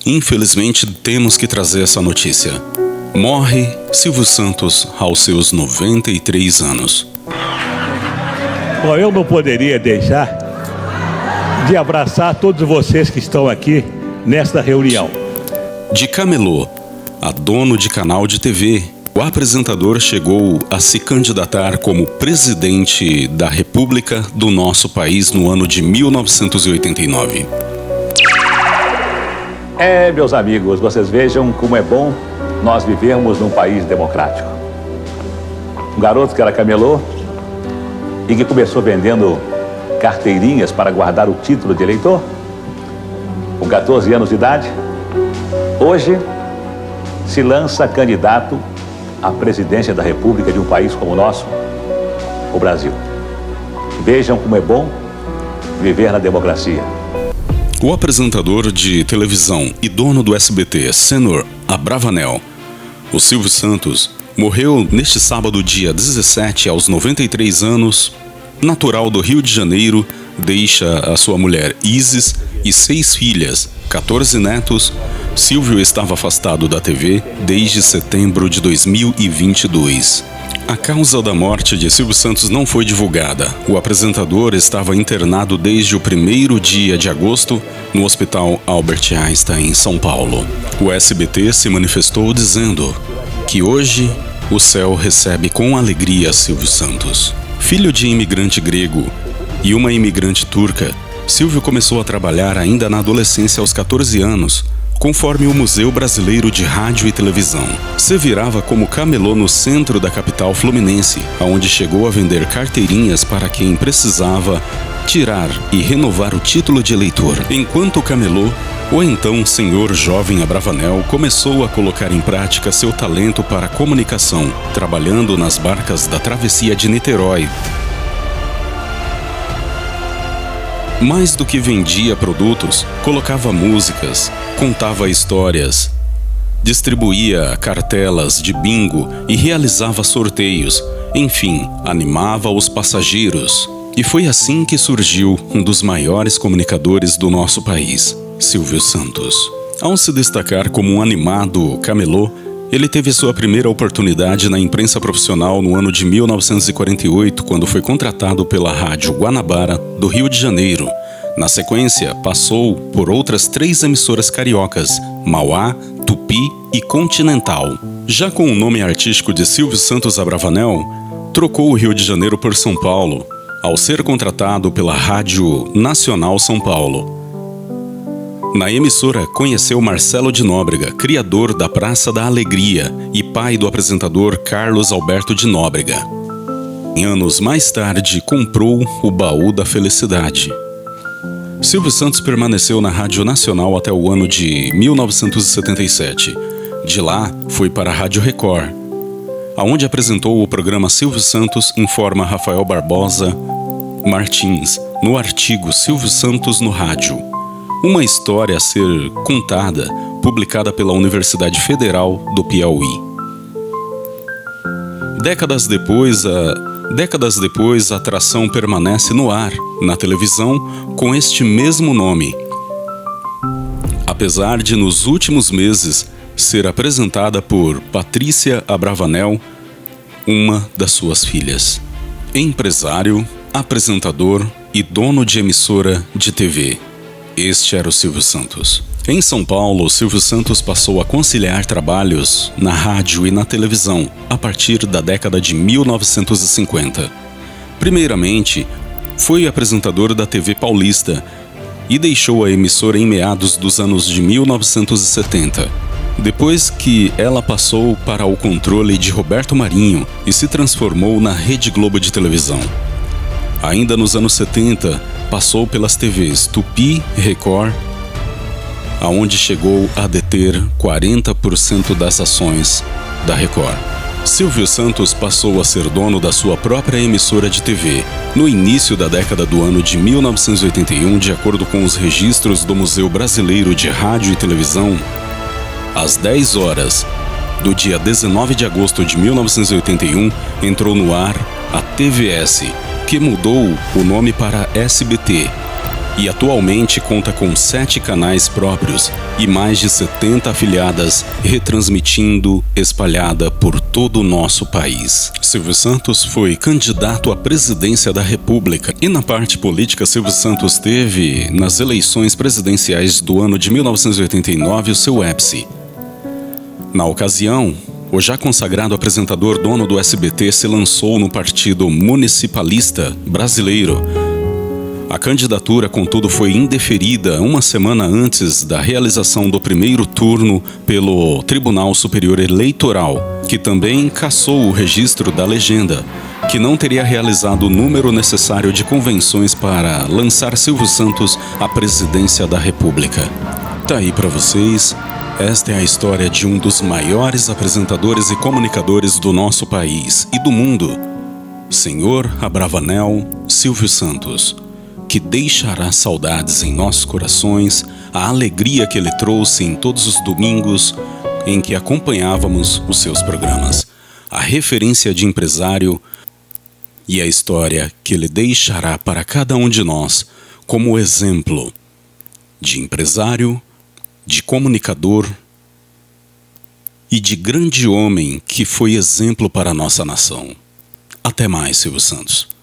Infelizmente, temos que trazer essa notícia. Morre Silvio Santos aos seus 93 anos. Bom, eu não poderia deixar de abraçar todos vocês que estão aqui nesta reunião. De camelô a dono de canal de TV, o apresentador chegou a se candidatar como presidente da República do nosso país no ano de 1989. Meus amigos, vocês vejam como é bom nós vivermos num país democrático. Um garoto que era camelô e que começou vendendo carteirinhas para guardar o título de eleitor, com 14 anos de idade, hoje se lança candidato à presidência da República de um país como o nosso, o Brasil. Vejam como é bom viver na democracia. O apresentador de televisão e dono do SBT, Senhor Abravanel, o Silvio Santos, morreu neste sábado, dia 17, aos 93 anos, natural do Rio de Janeiro, deixa a sua mulher Isis e 6 filhas, 14 netos. Silvio estava afastado da TV desde setembro de 2022. A causa da morte de Silvio Santos não foi divulgada. O apresentador estava internado desde o 1º dia de agosto no Hospital Albert Einstein, em São Paulo. O SBT se manifestou dizendo que hoje o céu recebe com alegria Silvio Santos. Filho de imigrante grego e uma imigrante turca, Silvio começou a trabalhar ainda na adolescência aos 14 anos, conforme o Museu Brasileiro de Rádio e Televisão. Se virava como camelô no centro da capital fluminense, aonde chegou a vender carteirinhas para quem precisava tirar e renovar o título de eleitor. Enquanto camelô, o então senhor jovem Abravanel começou a colocar em prática seu talento para a comunicação, trabalhando nas barcas da travessia de Niterói. Mais do que vendia produtos, colocava músicas, contava histórias, distribuía cartelas de bingo e realizava sorteios. Enfim, animava os passageiros. E foi assim que surgiu um dos maiores comunicadores do nosso país, Silvio Santos. Ao se destacar como um animado camelô, ele teve sua primeira oportunidade na imprensa profissional no ano de 1948, quando foi contratado pela Rádio Guanabara, do Rio de Janeiro. Na sequência, passou por outras 3 emissoras cariocas, Mauá, Tupi e Continental. Já com o nome artístico de Silvio Santos Abravanel, trocou o Rio de Janeiro por São Paulo, ao ser contratado pela Rádio Nacional São Paulo. Na emissora, conheceu Marcelo de Nóbrega, criador da Praça da Alegria e pai do apresentador Carlos Alberto de Nóbrega. Anos mais tarde, comprou o Baú da Felicidade. Silvio Santos permaneceu na Rádio Nacional até o ano de 1977. De lá, foi para a Rádio Record, aonde apresentou o programa Silvio Santos Informa Rafael Barbosa Martins, no artigo Silvio Santos no Rádio. Uma história a ser contada, publicada pela Universidade Federal do Piauí. Décadas depois, a atração permanece no ar, na televisão, com este mesmo nome. Apesar de, nos últimos meses, ser apresentada por Patrícia Abravanel, uma das suas filhas. Empresário, apresentador e dono de emissora de TV. Este era o Silvio Santos. Em São Paulo, Silvio Santos passou a conciliar trabalhos na rádio e na televisão a partir da década de 1950. Primeiramente, foi apresentador da TV Paulista e deixou a emissora em meados dos anos de 1970. Depois que ela passou para o controle de Roberto Marinho e se transformou na Rede Globo de televisão. Ainda nos anos 70, passou pelas TVs Tupi e Record, aonde chegou a deter 40% das ações da Record. Silvio Santos passou a ser dono da sua própria emissora de TV no início da década do ano de 1981, de acordo com os registros do Museu Brasileiro de Rádio e Televisão. Às 10 horas do dia 19 de agosto de 1981, entrou no ar a TVS, que mudou o nome para SBT. e atualmente conta com 7 canais próprios e mais de 70 afiliadas, retransmitindo espalhada por todo o nosso país. Silvio Santos foi candidato à presidência da República e na parte política Silvio Santos teve, nas eleições presidenciais do ano de 1989, o seu ápice. Na ocasião, o já consagrado apresentador dono do SBT se lançou no Partido Municipalista Brasileiro. A candidatura, contudo, foi indeferida uma semana antes da realização do primeiro turno pelo Tribunal Superior Eleitoral, que também cassou o registro da legenda, que não teria realizado o número necessário de convenções para lançar Silvio Santos à presidência da República. Tá aí para vocês, esta é a história de um dos maiores apresentadores e comunicadores do nosso país e do mundo, Senhor Abravanel Silvio Santos, que deixará saudades em nossos corações, a alegria que ele trouxe em todos os domingos em que acompanhávamos os seus programas, a referência de empresário e a história que ele deixará para cada um de nós como exemplo de empresário, de comunicador e de grande homem que foi exemplo para a nossa nação. Até mais, Silvio Santos.